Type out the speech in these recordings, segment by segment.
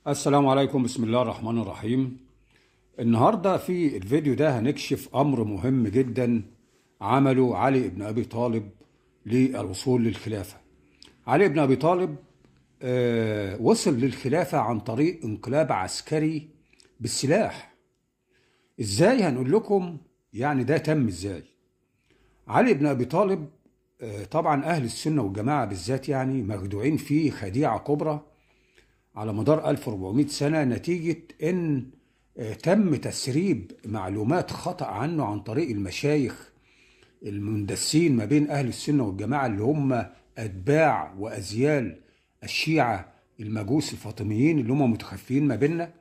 السلام عليكم، بسم الله الرحمن الرحيم. النهاردة في الفيديو ده هنكشف أمر مهم جدا عمله علي بن أبي طالب للوصول للخلافة. علي بن أبي طالب وصل للخلافة عن طريق انقلاب عسكري بالسلاح. إزاي؟ هنقول لكم يعني ده تم إزاي. علي بن أبي طالب طبعا أهل السنة والجماعة بالذات يعني مخدوعين فيه خديعة كبرى على مدار 1400 سنة، نتيجة إن تم تسريب معلومات خطأ عنه عن طريق المشايخ المندسين ما بين أهل السنة والجماعة اللي هم أتباع وأزيال الشيعة المجوس الفاطميين اللي هم متخفيين ما بيننا.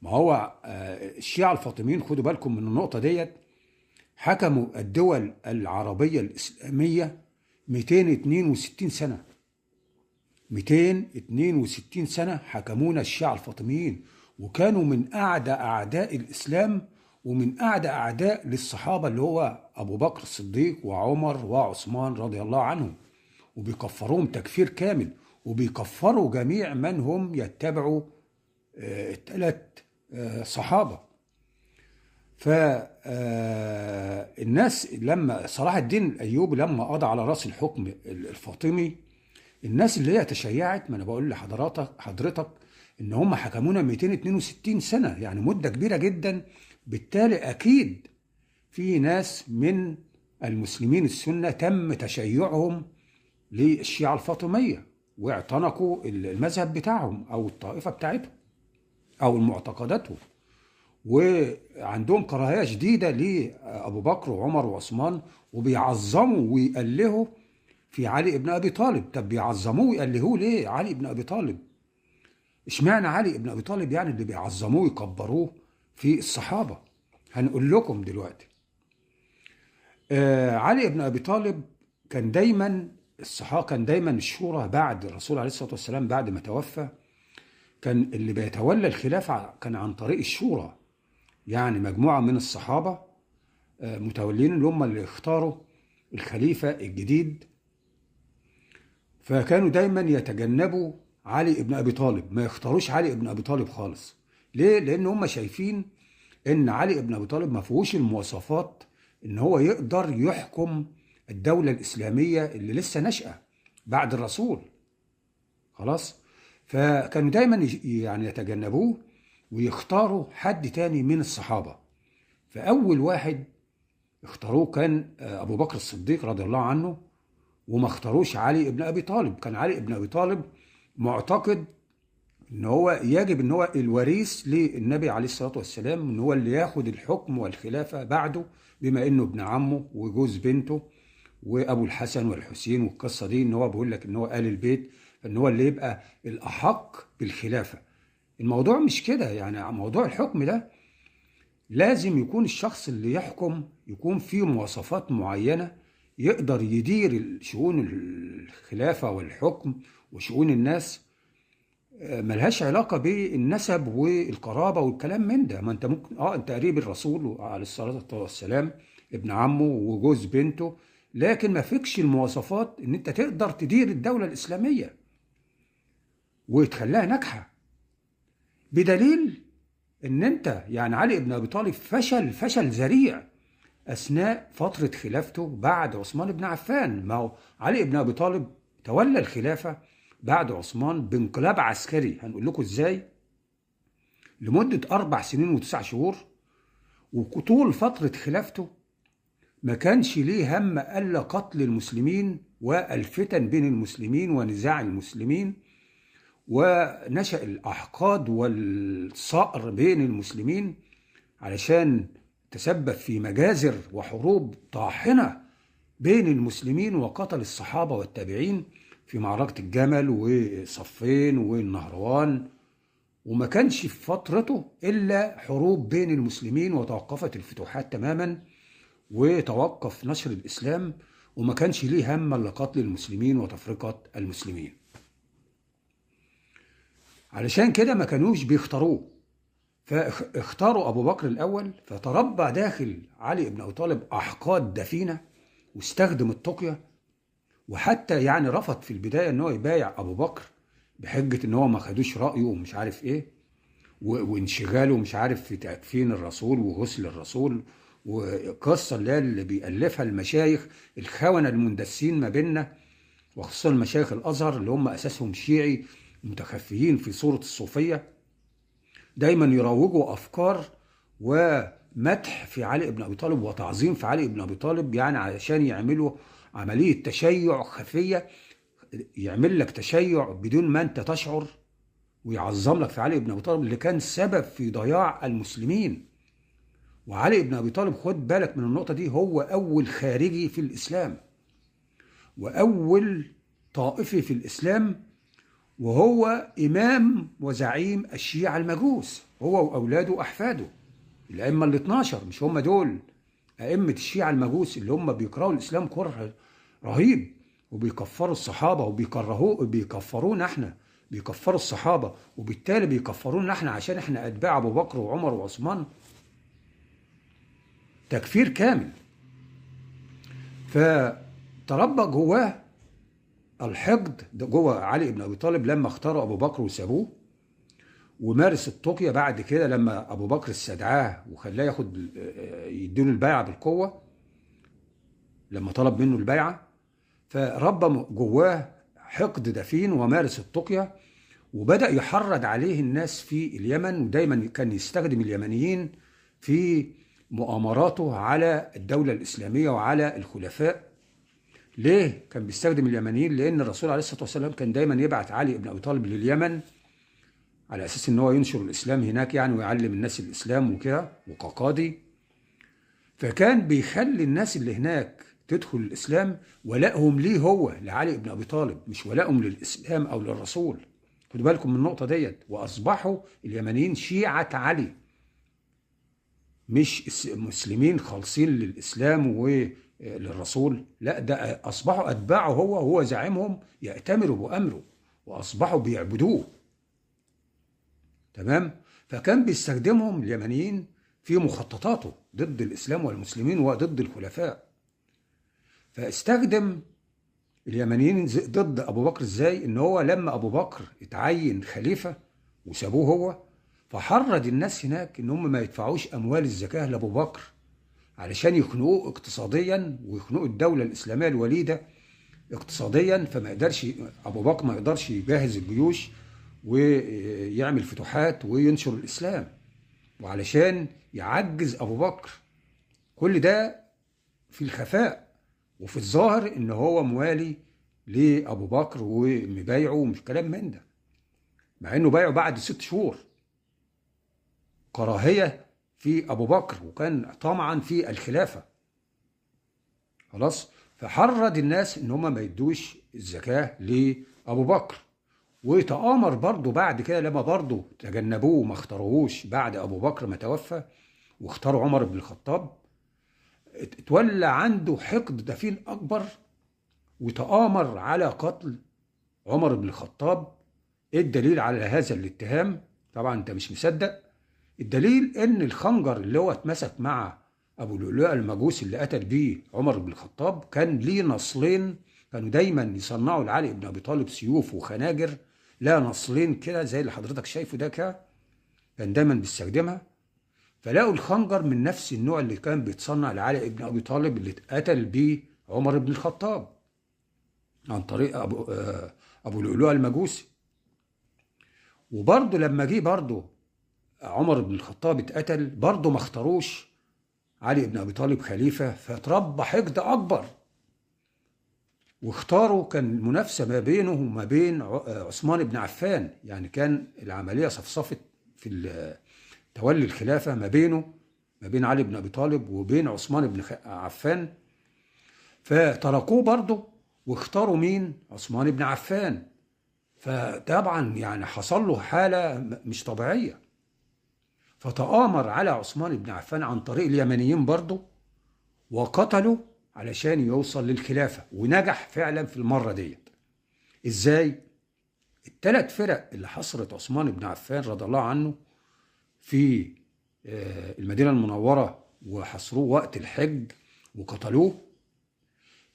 ما هو الشيعة الفاطميين، خدوا بالكم من النقطة ديت، حكموا الدول العربية الإسلامية 262 سنة. 262 سنة حكمونا الشيعة الفاطميين، وكانوا من أعدى أعداء الإسلام ومن أعدى أعداء للصحابة اللي هو أبو بكر الصديق وعمر وعثمان رضي الله عنهم، وبيكفروهم تكفير كامل، وبيكفروا جميع من هم يتبعوا الثلاث صحابة. فالناس لما صلاح الدين الأيوبي لما قضى على رأس الحكم الفاطمي، الناس اللي هي تشيعت، ما انا بقول لحضرتك ان هم حكمونا 262 سنة، يعني مدة كبيرة جدا. بالتالي اكيد في ناس من المسلمين السنة تم تشيعهم للشيعة الفاطمية واعتنقوا المذهب بتاعهم او الطائفة بتاعتهم او معتقداتهم، وعندهم كراهية شديدة لأبو بكر وعمر وعثمان، وبيعظموا ويألهوا في علي بن أبي طالب. طب بيعظموه ويألهوه ليه علي بن أبي طالب؟ اشمعنى علي بن أبي طالب يعني اللي بيعظموه ويكبروه في الصحابة؟ هنقول لكم دلوقتي. علي بن أبي طالب كان دايما الصحابة، كان دايما الشورى بعد الرسول عليه الصلاة والسلام بعد ما توفى، كان اللي بيتولى الخلافة كان عن طريق الشورى، يعني مجموعة من الصحابة متولين اللي هم اللي اختاروا الخليفة الجديد. فكانوا دايما يتجنبوا علي بن ابي طالب، ما يختاروش علي بن ابي طالب خالص. ليه؟ لان هم شايفين ان علي بن ابي طالب ما فيهوش المواصفات ان هو يقدر يحكم الدولة الاسلامية اللي لسه ناشئة بعد الرسول. خلاص. فكانوا دايما يعني يتجنبوه ويختاروا حد تاني من الصحابة. فاول واحد اختاروه كان ابو بكر الصديق رضي الله عنه، وما اختاروش علي بن ابي طالب. كان علي بن ابي طالب معتقد ان هو يجب ان هو الوريث للنبي عليه الصلاه والسلام، ان هو اللي ياخد الحكم والخلافه بعده، بما انه ابن عمه وجوز بنته وابو الحسن والحسين والقصه دي، ان هو بيقول لك ان هو آل البيت، ان هو اللي يبقى الاحق بالخلافه. الموضوع مش كده، يعني موضوع الحكم ده لازم يكون الشخص اللي يحكم يكون فيه مواصفات معينة، يقدر يدير شؤون الخلافة والحكم وشؤون الناس. ملهاش علاقة بالنسب والقرابة والكلام من ده. ما انت ممكن انت قريب الرسول عليه الصلاة والسلام، ابن عمه وجوز بنته، لكن ما فيكش المواصفات ان انت تقدر تدير الدولة الإسلامية وتخليها ناجحة. بدليل ان انت يعني علي بن ابي طالب فشل ذريع اثناء فتره خلافته بعد عثمان بن عفان. ما هو علي بن ابي طالب تولى الخلافه بعد عثمان بانقلاب عسكري، هنقول لكم ازاي، لمده 4 سنين و9 شهور. وطول فتره خلافته ما كانش ليه هم الا قتل المسلمين والفتن بين المسلمين ونزاع المسلمين، ونشأ الأحقاد والصقر بين المسلمين، علشان تسبب في مجازر وحروب طاحنة بين المسلمين، وقتل الصحابة والتابعين في معركة الجمل وصفين والنهروان. وما كانش في فترته إلا حروب بين المسلمين، وتوقفت الفتوحات تماما وتوقف نشر الإسلام، وما كانش ليه هم إلا قتل المسلمين وتفرقة المسلمين. علشان كده ما كانوش بيختاروه، فاختاروا ابو بكر الاول. فتربى داخل علي بن ابي طالب احقاد دفينه، واستخدم التقيه، وحتى يعني رفض في البدايه ان هو يبايع ابو بكر بحجة ان هو ما خدوش رأيه ومش عارف ايه، وانشغاله مش عارف في تكفين الرسول وغسل الرسول، وقصة اللي بيألفها المشايخ الخونة المندسين ما بيننا، وخصوصا مشايخ الأزهر اللي هم أساسهم شيعي متخفيين في صورة الصوفية، دايما يروجوا أفكار ومدح في علي بن أبي طالب وتعظيم في علي بن أبي طالب، يعني علشان يعملوا عملية تشيع خفية، يعمل لك تشيع بدون ما أنت تشعر، ويعظم لك في علي بن أبي طالب اللي كان سبب في ضياع المسلمين. وعلي بن أبي طالب خد بالك من النقطة دي، هو أول خارجي في الإسلام وأول طائفي في الإسلام، وهو إمام وزعيم الشيعة المجوس، هو وأولاده وأحفاده الأئمة ال 12. مش هم دول أئمة الشيعة المجوس اللي هم بيكرهوا الإسلام كره رهيب، وبيكفروا الصحابة بيكفرونا احنا، بيكفروا الصحابة، وبالتالي بيكفرونا احنا عشان احنا أتباع أبو بكر وعمر وعثمان تكفير كامل. فتربى جواه الحقد ده جوه علي بن ابي طالب لما اختاروا ابو بكر وسابوه، ومارس التقية بعد كده لما ابو بكر استدعاه وخلاه ياخد يديله البيعة بالقوة لما طلب منه البيعة. فربى جواه حقد دفين ومارس التقية، وبدأ يحرض عليه الناس في اليمن، ودايما كان يستخدم اليمنيين في مؤامراته على الدولة الإسلامية وعلى الخلفاء. ليه كان بيستخدم اليمنيين؟ لأن الرسول عليه الصلاة والسلام كان دايما يبعت علي بن أبي طالب لليمن على أساس إن هو ينشر الإسلام هناك يعني، ويعلم الناس الإسلام وكده وكقاضي. فكان بيخلي الناس اللي هناك تدخل الإسلام ولائهم ليه هو لعلي بن أبي طالب، مش ولائهم للإسلام أو للرسول. خدوا بالكم من النقطة ديت. وأصبحوا اليمنيين شيعة علي، مش مسلمين خالصين للإسلام وللرسول، لا ده أصبحوا أتباعه هو زعيمهم، يأتمروا بأمره وأصبحوا بيعبدوه. تمام. فكان بيستخدمهم اليمنيين في مخططاته ضد الإسلام والمسلمين وضد الخلفاء. فاستخدم اليمنيين ضد أبو بكر إزاي؟ إن هو لما أبو بكر اتعين خليفة وسابوه هو، فحرض الناس هناك إن هم ما يدفعوش أموال الزكاة لأبو بكر علشان يخنقوه اقتصاديا ويخنقوا الدولة الإسلامية الوليدة اقتصاديا. فما يقدرش أبو بكر ما يقدرش يجهز الجيوش ويعمل فتوحات وينشر الإسلام، وعلشان يعجز أبو بكر. كل ده في الخفاء، وفي الظاهر إن هو موالي لأبو بكر ومبايعه ومش كلام من ده، مع إنه بايعه بعد 6 شهور كراهية في أبو بكر، وكان طمعا في الخلافة. خلاص. فحرض الناس إن هم ما يدوش الزكاة لأبو بكر، وتآمر برضه بعد كده لما برضه تجنبوه وما اختاروهوش بعد أبو بكر ما توفى واختاروا عمر بن الخطاب، اتولى عنده حقد دفين أكبر، وتآمر على قتل عمر بن الخطاب. ايه الدليل على هذا الاتهام؟ طبعا انت مش مصدق. الدليل ان الخنجر اللي هو اتمسك مع ابو لؤلؤة المجوسي اللي قتل بيه عمر بن الخطاب كان ليه نصلين، كانوا دايما يصنعوا لعلي بن ابي طالب سيوف وخناجر لا نصلين كده زي اللي حضرتك شايفه ده كده، كان دايما بيستخدمها. فلاقوا الخنجر من نفس النوع اللي كان بيتصنع لعلي بن ابي طالب اللي اتقتل بيه عمر بن الخطاب عن طريق ابو لؤلؤة المجوسي. وبرضه لما جه برضه عمر بن الخطاب اتقتل، برضه ما اختاروش علي بن ابي طالب خليفه، فتربى حقد اكبر، واختاروا كان المنافسه ما بينه وما بين عثمان بن عفان، يعني كان العمليه صفصفت في تولي الخلافه ما بينه ما بين علي بن ابي طالب وبين عثمان بن عفان. فتركوه برضه واختاروا مين؟ عثمان بن عفان. فطبعا يعني حصل له حاله مش طبيعيه، فتآمر على عثمان بن عفان عن طريق اليمنيين برضه وقتله علشان يوصل للخلافة، ونجح فعلا في المرة ديت. ازاي؟ ال3 فرق اللي حصرت عثمان بن عفان رضي الله عنه في المدينة المنورة وحصروه وقت الحج وقتلوه،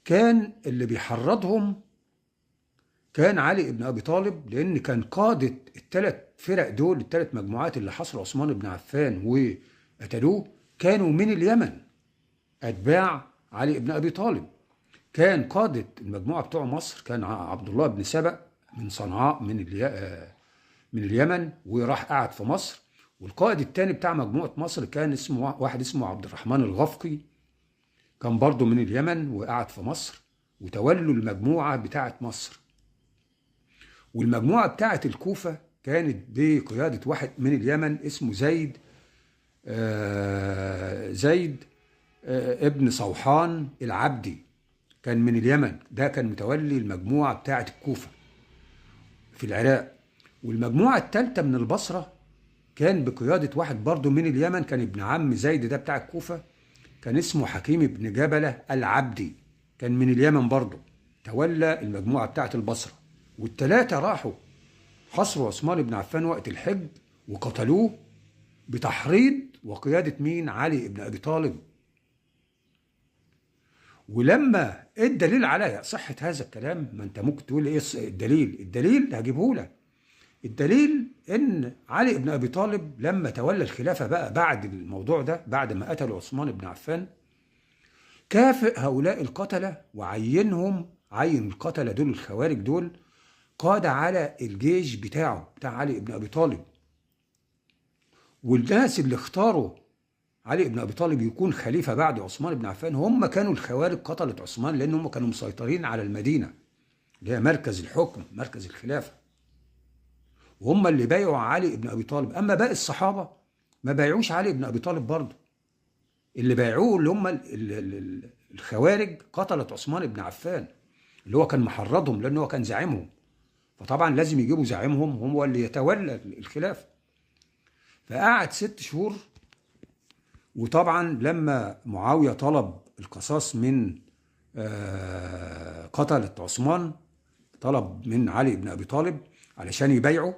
كان اللي بيحرضهم كان علي بن ابي طالب، لان كان قاده الثلاث فرق دول، الثلاث مجموعات اللي حصروا عثمان بن عفان وقتلوه، كانوا من اليمن، اتباع علي بن ابي طالب. كان قاده المجموعه بتوع مصر كان عبد الله بن سبأ من صنعاء من اليمن، وراح قعد في مصر. والقائد الثاني بتاع مجموعه مصر كان اسمه واحد اسمه عبد الرحمن الغفقي، كان برضه من اليمن وقعد في مصر، وتولوا المجموعه بتاعه مصر. والمجموعه بتاعه الكوفه كانت بقياده واحد من اليمن اسمه زيد ابن صوحان العبدي، كان من اليمن. ده كان متولي المجموعه بتاعه الكوفه في العراق. والمجموعه الثالثه من البصره كان بقياده واحد برضه من اليمن، كان ابن عم زيد ده بتاع الكوفه، كان اسمه حكيم بن جبله العبدي، كان من اليمن برضه، تولى المجموعه بتاعه البصره. والثلاثه راحوا حصروا عثمان بن عفان وقت الحج وقتلوه بتحريض وقياده مين؟ علي بن ابي طالب. ولما ايه الدليل على صحه هذا الكلام؟ ما انت ممكن تقول ايه الدليل؟ الدليل هجيبه لك. الدليل ان علي بن ابي طالب لما تولى الخلافه بقى بعد الموضوع ده، بعد ما قتلوا عثمان بن عفان، كافئ هؤلاء القتله وعين القتله دول الخوارج دول قادة على الجيش بتاعه بتاع علي بن ابي طالب. والناس اللي اختاروا علي بن ابي طالب يكون خليفه بعد عثمان بن عفان هم كانوا الخوارج قتله عثمان، لان هم كانوا مسيطرين على المدينه اللي هي مركز الحكم، مركز الخلافه، وهم اللي بايعوا علي بن ابي طالب. اما باقي الصحابه ما بايعوش علي بن ابي طالب برضه، اللي بايعوه اللي هم الخوارج قتله عثمان بن عفان، اللي هو كان محرضهم لانه هو كان زعيمهم، فطبعا لازم يجيبوا زعيمهم هو اللي يتولى الخلافه. فقعد 6 شهور. وطبعا لما معاويه طلب القصاص من قتله عثمان، طلب من علي بن ابي طالب علشان يبايعه،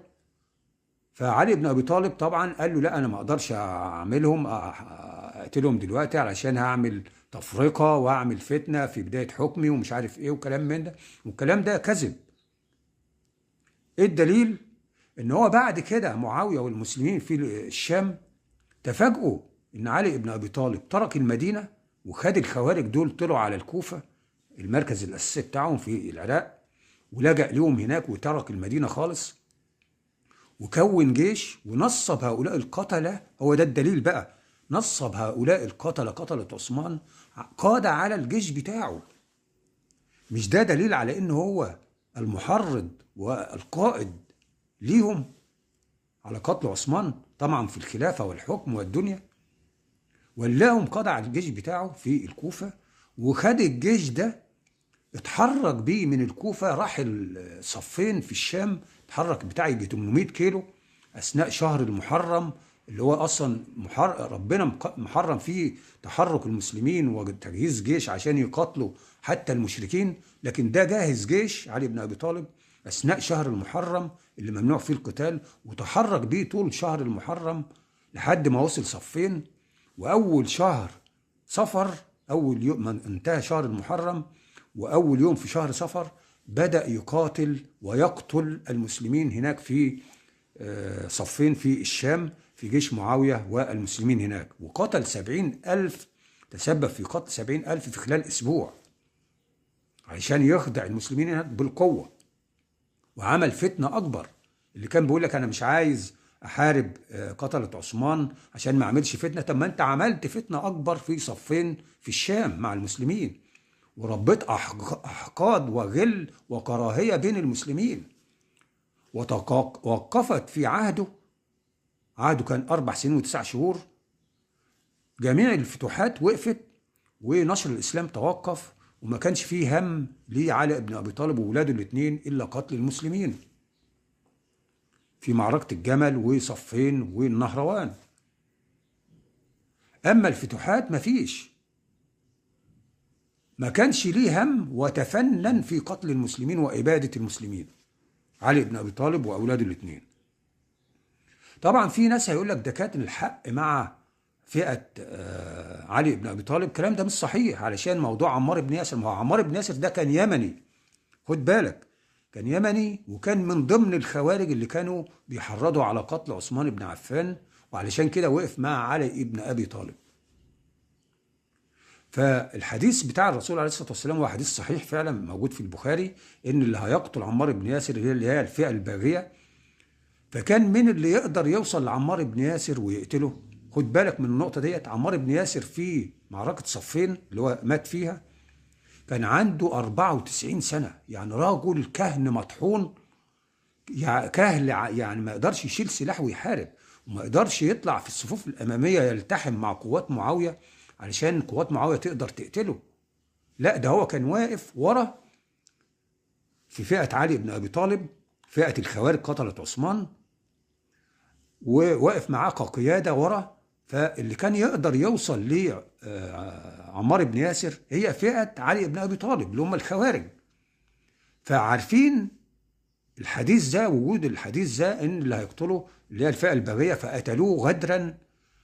فعلي بن ابي طالب طبعا قال له لا، انا ما اقدرش اعملهم اقتلهم دلوقتي علشان هعمل تفرقه واعمل فتنه في بدايه حكمي ومش عارف ايه وكلام من ده، والكلام ده كذب. ايه الدليل؟ ان هو بعد كده معاويه والمسلمين في الشام تفاجئوا ان علي بن ابي طالب ترك المدينه وخد الخوارج دول طلعوا على الكوفه، المركز الاساسي بتاعهم في العراق، ولجأ لهم هناك وترك المدينه خالص، وكون جيش ونصب هؤلاء القتله. هو ده الدليل بقى، نصب هؤلاء القتله قتله عثمان قاده على الجيش بتاعه. مش ده دليل على ان هو المحرض والقائد ليهم على قتل عثمان طبعا في الخلافة والحكم والدنيا؟ ولاهم قضى على الجيش بتاعه في الكوفة، وخد الجيش ده اتحرك بيه من الكوفة، راح الصفين في الشام، اتحرك بتاع يجي 800 كيلو أثناء شهر المحرم، اللي هو أصلا ربنا محرم فيه تحرك المسلمين وتجهيز جيش عشان يقاتلوا حتى المشركين. لكن ده جاهز جيش علي بن أبي طالب أثناء شهر المحرم اللي ممنوع فيه القتال، وتحرك بيه طول شهر المحرم لحد ما وصل صفين. وأول شهر صفر، أول يوم ما انتهى شهر المحرم وأول يوم في شهر صفر، بدأ يقاتل ويقتل المسلمين هناك في صفين في الشام، في جيش معاوية والمسلمين هناك، وقتل 70,000، تسبب في قتل 70,000 في خلال أسبوع عشان يخدع المسلمين هناك بالقوة. وعمل فتنة أكبر، اللي كان بيقول لك أنا مش عايز أحارب قتلة عثمان عشان ما أعملش فتنة. طب ما أنت عملت فتنة أكبر في صفين في الشام مع المسلمين، وربيت أحقاد وغل وكراهية بين المسلمين، وتوقفت في عهده كان 4 سنين و9 شهور، جميع الفتوحات وقفت ونشر الإسلام توقف، وما كانش فيه هم لعلي بن أبي طالب وولاده الاثنين إلا قتل المسلمين في معركة الجمل وصفين والنهروان. أما الفتوحات ما فيش، ما كانش ليه هم، وتفنن في قتل المسلمين وإبادة المسلمين علي بن أبي طالب وأولاده الاثنين. طبعا في ناس هيقول لك ده كان الحق مع فئة علي بن أبي طالب. الكلام ده مش صحيح، علشان موضوع عمار بن ياسر، ما هو عمار بن ياسر ده كان يمني، خد بالك، كان يمني، وكان من ضمن الخوارج اللي كانوا بيحرضوا على قتل عثمان بن عفان، وعلشان كده وقف مع علي بن ابي طالب. فالحديث بتاع الرسول عليه الصلاه والسلام هو حديث صحيح فعلا موجود في البخاري، ان اللي هيقتل عمار بن ياسر اللي هي الفئه الباغيه. فكان مين اللي يقدر يوصل لعمار بن ياسر ويقتله؟ خد بالك من النقطه ديت. عمار بن ياسر في معركه صفين اللي هو مات فيها كان عنده 94 سنه، يعني راجل كهن مطحون، يعني كهل، يعني ما يقدرش يشيل سلاح ويحارب، وما يقدرش يطلع في الصفوف الاماميه يلتحم مع قوات معاويه علشان قوات معاويه تقدر تقتله. لا، ده هو كان واقف ورا في فئه علي بن ابي طالب، فئه الخوارج قتلت عثمان، وواقف معاه كقياده ورا. فاللي كان يقدر يوصل لعمار بن ياسر هي فئه علي بن ابي طالب اللي هم الخوارج. فعارفين الحديث ده، وجود الحديث ده ان اللي هيقتله اللي هي الفئه الباغيه، فقتلوه غدرا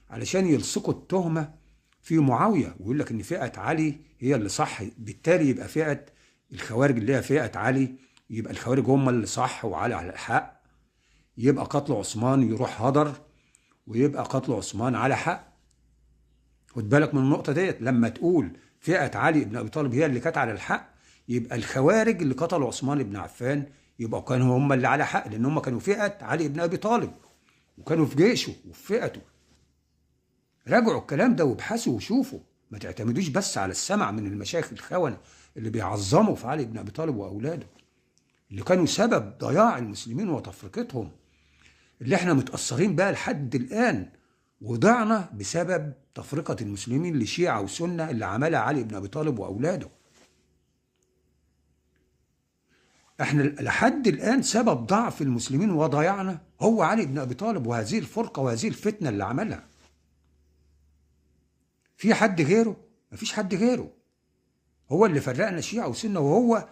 علشان يلصقوا التهمه في معاويه، ويقول لك ان فئه علي هي اللي صح، بالتالي يبقى فئه الخوارج اللي هي فئه علي، يبقى الخوارج هم اللي صح وعلي على الحق، يبقى قتل عثمان يروح هدر، ويبقى قتل عثمان على حق. خد بالك من النقطه ديت، لما تقول فئه علي بن ابي طالب هي اللي كانت على الحق، يبقى الخوارج اللي قتلوا عثمان بن عفان يبقى كانوا هم اللي على حق، لان هم كانوا فئه علي بن ابي طالب وكانوا في جيشه وفي فئته. راجعوا الكلام ده وابحثوا وشوفوا، ما تعتمدوش بس على السمع من المشايخ الخونه اللي بيعظموا في علي بن ابي طالب واولاده، اللي كانوا سبب ضياع المسلمين وتفرقتهم، اللي احنا متاثرين بها لحد الان، وضعنا بسبب تفرقه المسلمين لشيعه وسنه اللي عملها علي بن ابي طالب واولاده. احنا لحد الان سبب ضعف المسلمين وضياعنا هو علي بن ابي طالب، وهذه الفرقه وهذه الفتنه اللي عملها. في حد غيره؟ مفيش حد غيره. هو اللي فرقنا شيعة وسنة، وهو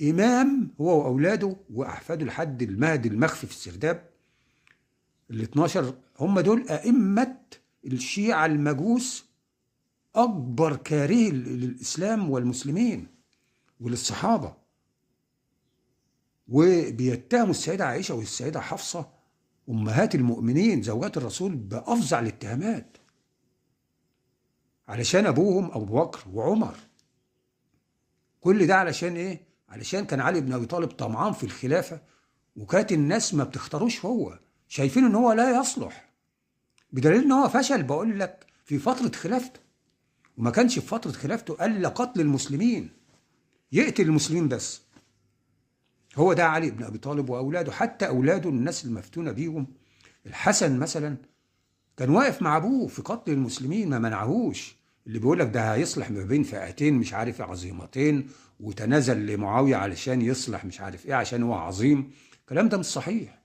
إمام، هو وأولاده وأحفاده لحد المهدي المخفي في السرداب ال 12. هم دول أئمة الشيعة المجوس، أكبر كاره للإسلام والمسلمين وللصحابة، وبيتهموا السيدة عائشة والسيدة حفصة أمهات المؤمنين زوجات الرسول بأفظع الاتهامات علشان أبوهم أبو بكر وعمر. كل ده علشان إيه؟ علشان كان علي بن أبي طالب طمعان في الخلافة، وكانت الناس ما بتختاروش، هو شايفين إن هو لا يصلح، بدليل إن هو فشل بقول لك في فترة خلافته، وما كانش في فترة خلافته إلا قتل المسلمين، يقتل المسلمين بس. هو ده علي بن أبي طالب وأولاده. حتى أولاده الناس المفتونة بيهم، الحسن مثلا كان واقف مع أبوه في قتل المسلمين، ما منعهوش. اللي بيقول لك ده هيصلح ما بين فئتين مش عارف عظيمتين، وتنازل لمعاوية علشان يصلح مش عارف إيه عشان هو عظيم، الكلام ده مش صحيح.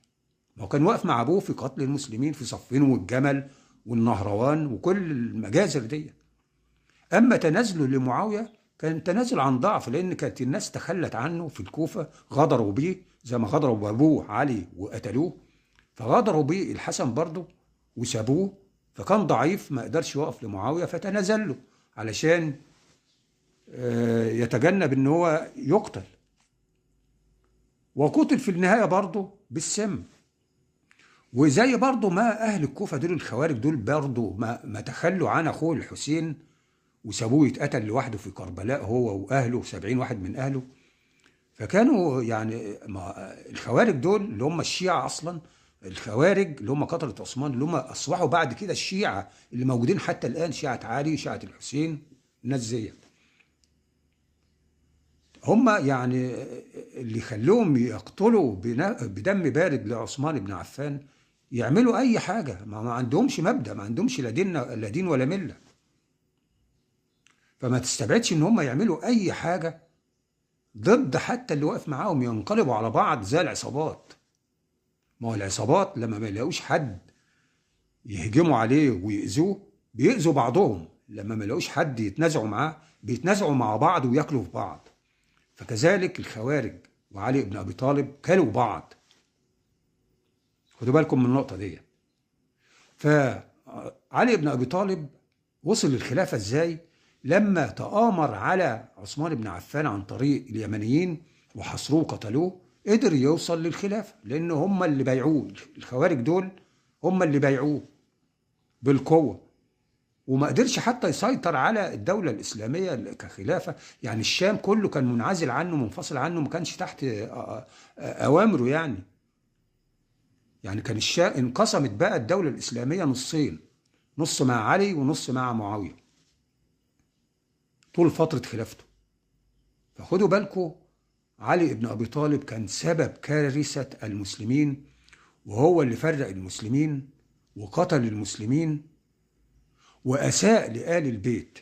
ما هو كان واقف مع أبوه في قتل المسلمين في صفين والجمل والنهروان وكل المجازر دي. أما تنازله لمعاوية كان تنازل عن ضعف، لأن كانت الناس تخلت عنه في الكوفة، غدروا بيه زي ما غدروا بأبوه علي وقتلوه، فغدروا بيه الحسن برضه وسابوه، فكان ضعيف ما قدرش يقف لمعاوية فتنازل له علشان يتجنب ان هو يقتل، وقتل في النهاية برضه بالسم. وزي برضه ما أهل الكوفة دول الخوارج دول برضه ما تخلوا عن أخوه الحسين وسابوه يتقتل لوحده في كربلاء هو وأهله 70 واحد من أهله. فكانوا يعني الخوارج دول اللي هم الشيعة أصلا، الخوارج اللي هم قتلة عثمان اللي هم أصبحوا بعد كده الشيعة اللي موجودين حتى الآن، شيعة علي شيعة الحسين، الناس ديت هم يعني اللي خلوهم يقتلوا بدم بارد لعثمان بن عفان، يعملوا أي حاجة، ما عندهمش مبدأ، ما عندهمش لا دين ولا ملة. فما تستبعدش إن هم يعملوا أي حاجة ضد حتى اللي واقف معاهم، ينقلبوا على بعض زي العصابات. ما هو العصابات لما ما يلاقوش حد يهجموا عليه ويأذوه بيأذوا بعضهم، لما ما يلاقوش حد يتنازعوا معاه بيتنازعوا مع بعض وياكلوا في بعض. فكذلك الخوارج وعلي بن أبي طالب كلوا بعض، خدوا بالكم من النقطة دي. فعلي بن أبي طالب وصل للخلافة ازاي؟ لما تآمر على عثمان بن عفان عن طريق اليمنيين وحصروه وقتلوه، قدر يوصل للخلافة، لأن هم اللي بايعوه. الخوارج دول هم اللي بايعوه بالقوة، وما قدرش حتى يسيطر على الدولة الإسلامية كخلافة. يعني الشام كله كان منعزل عنه، منفصل عنه، ما كانش تحت أوامره يعني كان الشام انقسمت بقى الدولة الإسلامية نصين، نص مع علي ونص مع معاوية طول فترة خلافته. فخدوا بالكم، علي بن أبي طالب كان سبب كارثة المسلمين، وهو اللي فرق المسلمين وقتل المسلمين وأساء لآل البيت.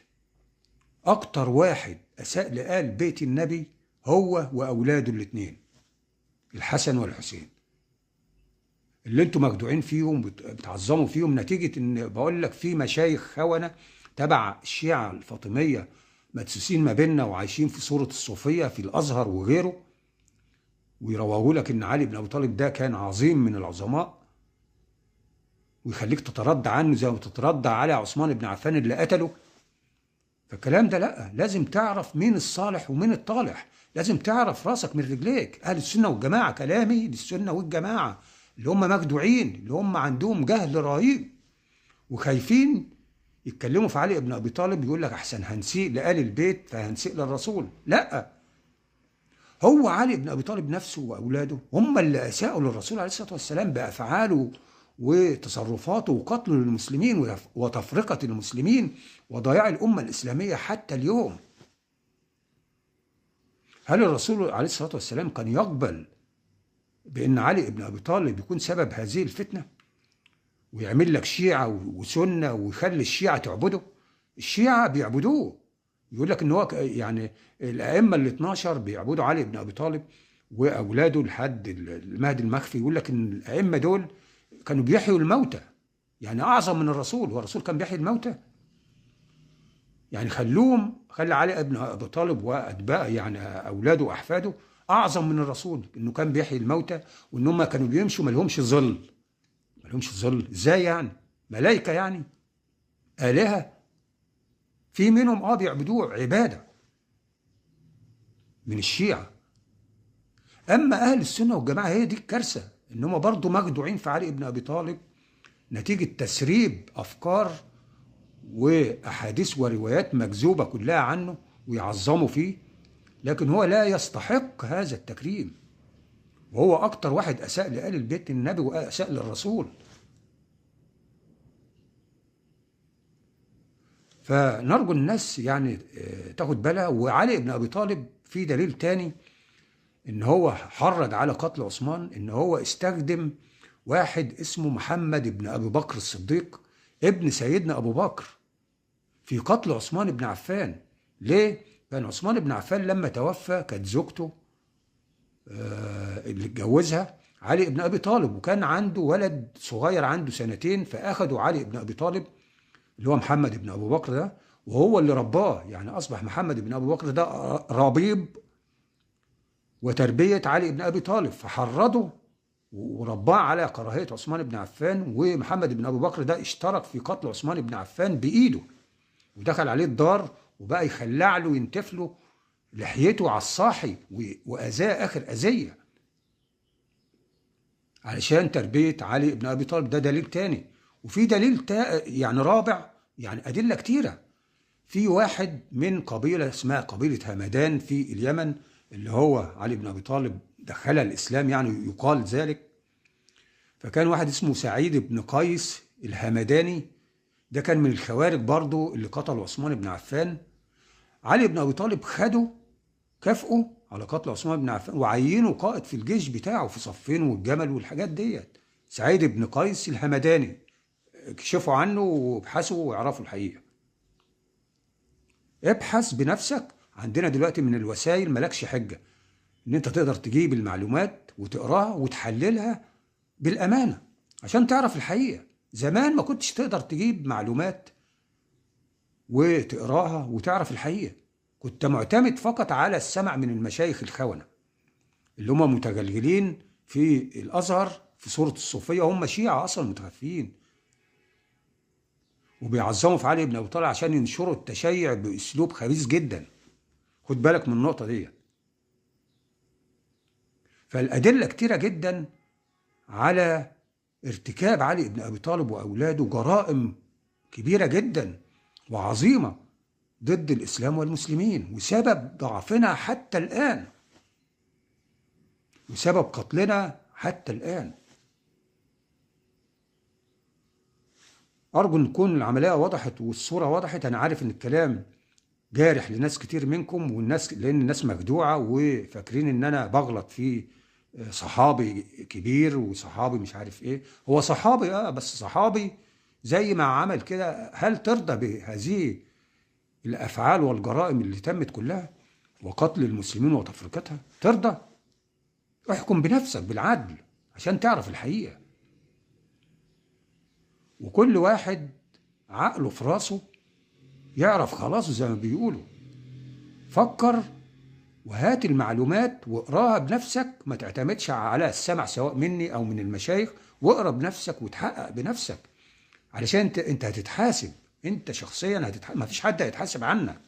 أكتر واحد أساء لآل بيت النبي هو وأولاده الاثنين، الحسن والحسين، اللي انتم مخدوعين فيهم، بتعظموا فيهم، نتيجة ان بقول لك في مشايخ خونة تبع الشيعة الفاطمية مدسوسين ما بيننا وعايشين في صورة الصوفية في الأزهر وغيره، ويروجوا لك ان علي بن ابي طالب ده كان عظيم من العظماء، ويخليك تتردى عنه زي ما تتردى على عثمان بن عفان اللي قتله. فالكلام ده لا، لازم تعرف مين الصالح ومين الطالح، لازم تعرف راسك من رجليك. اهل السنه والجماعه، كلامي للسنه والجماعه اللي هم مخدوعين، اللي هم عندهم جهل رهيب وخايفين يتكلموا في علي بن ابي طالب، يقول لك احسن هنسيء لآل البيت فهنسيء للرسول. لا، هو علي بن ابي طالب نفسه واولاده هم اللي اساءوا للرسول عليه الصلاه والسلام بافعاله وتصرفاته وقتله للمسلمين وتفرقه المسلمين وضياع الامه الاسلاميه حتى اليوم. هل الرسول عليه الصلاه والسلام كان يقبل بان علي بن ابي طالب يكون سبب هذه الفتنه ويعمل لك شيعه وسنه ويخلي الشيعه تعبده؟ الشيعه بيعبدوه، يقول لك ان هو يعني الائمه ال 12 بيعبدوا علي بن ابي طالب واولاده لحد المهدي المخفي. يقول لك ان الائمه دول كانوا بيحيوا الموتى، يعني اعظم من الرسول. هو الرسول كان بيحيي الموتى؟ يعني خلى علي بن ابي طالب واتباعه، يعني اولاده واحفاده، اعظم من الرسول، انه كان بيحيي الموتى، وان هم كانوا بيمشوا ما لهمش ظل. ما لهمش ظل ازاي يعني؟ ملائكه يعني؟ الهه؟ في منهم بيعبدوه عباده من الشيعه. اما اهل السنه والجماعه هي دي الكارثه، ان هم برضه مخدوعين في علي بن ابي طالب نتيجه تسريب افكار واحاديث وروايات مكذوبه كلها عنه ويعظموا فيه، لكن هو لا يستحق هذا التكريم، وهو اكتر واحد اساء لآل البيت النبي واساء للرسول. فنرجو الناس يعني تاخد بالها. وعلي بن ابي طالب في دليل تاني ان هو حرض على قتل عثمان، ان هو استخدم واحد اسمه محمد بن ابي بكر الصديق ابن سيدنا ابو بكر في قتل عثمان بن عفان. ليه؟ كان عثمان بن عفان لما توفى كانت زوجته اللي اتجوزها علي بن ابي طالب، وكان عنده ولد صغير عنده سنتين، فاخدوا علي بن ابي طالب اللي هو محمد بن ابو بكر ده، وهو اللي رباه. يعني اصبح محمد بن ابو بكر ده ربيب وتربيه علي بن ابي طالب، فحرضه ورباه على كراهيه عثمان بن عفان. ومحمد بن ابو بكر ده اشترك في قتل عثمان بن عفان بايده، ودخل عليه الدار وبقى يخلع له وينتف له لحيته على الصاحي واذاه اخر اذيه علشان تربيه علي بن ابي طالب. ده دليل تاني. وفي دليل يعني رابع، يعني ادله كتيره. في واحد من قبيله اسمها قبيله همدان في اليمن، اللي هو علي بن ابي طالب دخلها الاسلام، يعني يقال ذلك. فكان واحد اسمه سعيد بن قيس الهمداني، ده كان من الخوارج برضه اللي قتلوا عثمان بن عفان. علي بن ابي طالب خده كافئه على قتل عثمان بن عفان وعينه قائد في الجيش بتاعه في صفين والجمل والحاجات ديت. سعيد بن قيس الهمداني، اكشفوا عنه وابحثوا واعرفوا الحقيقه. ابحث بنفسك، عندنا دلوقتي من الوسائل مالكش حجه ان انت تقدر تجيب المعلومات وتقراها وتحللها بالامانه عشان تعرف الحقيقه. زمان ما كنتش تقدر تجيب معلومات وتقراها وتعرف الحقيقه، كنت معتمد فقط على السمع من المشايخ الخونه اللي هم متجلجلين في الازهر في صوره الصوفيه، هم شيعه اصلا متخفيين، وبيعظموا في علي بن ابي طالب عشان ينشروا التشيع باسلوب خبيث جدا. خد بالك من النقطه دي. فالأدلة كتيرة جدا على ارتكاب علي بن أبي طالب وأولاده جرائم كبيرة جدا وعظيمة ضد الإسلام والمسلمين، وسبب ضعفنا حتى الآن، وسبب قتلنا حتى الآن. أرجو أن تكون العملية وضحت والصورة وضحت. أنا عارف أن الكلام جارح لناس كتير منكم، والناس لأن الناس مخدوعة وفاكرين أن أنا بغلط في صحابي كبير وصحابي مش عارف إيه. هو صحابي بس صحابي زي ما عمل كده. هل ترضى بهذه الأفعال والجرائم اللي تمت كلها وقتل المسلمين وتفرقتها؟ ترضى؟ احكم بنفسك بالعدل عشان تعرف الحقيقة. وكل واحد عقله في راسه يعرف خلاص زي ما بيقولوا. فكر وهات المعلومات واقراها بنفسك، ما تعتمدش على السمع سواء مني او من المشايخ، واقرا بنفسك وتحقق بنفسك، علشان انت هتتحاسب، انت شخصيا ما فيش حد هيتحاسب عنك،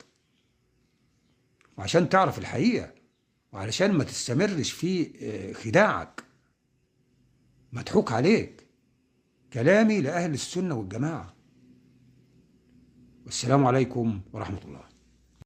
وعشان تعرف الحقيقة، وعلشان ما تستمرش في خداعك مضحوك عليك. كلامي لأهل السنة والجماعة. والسلام عليكم ورحمة الله.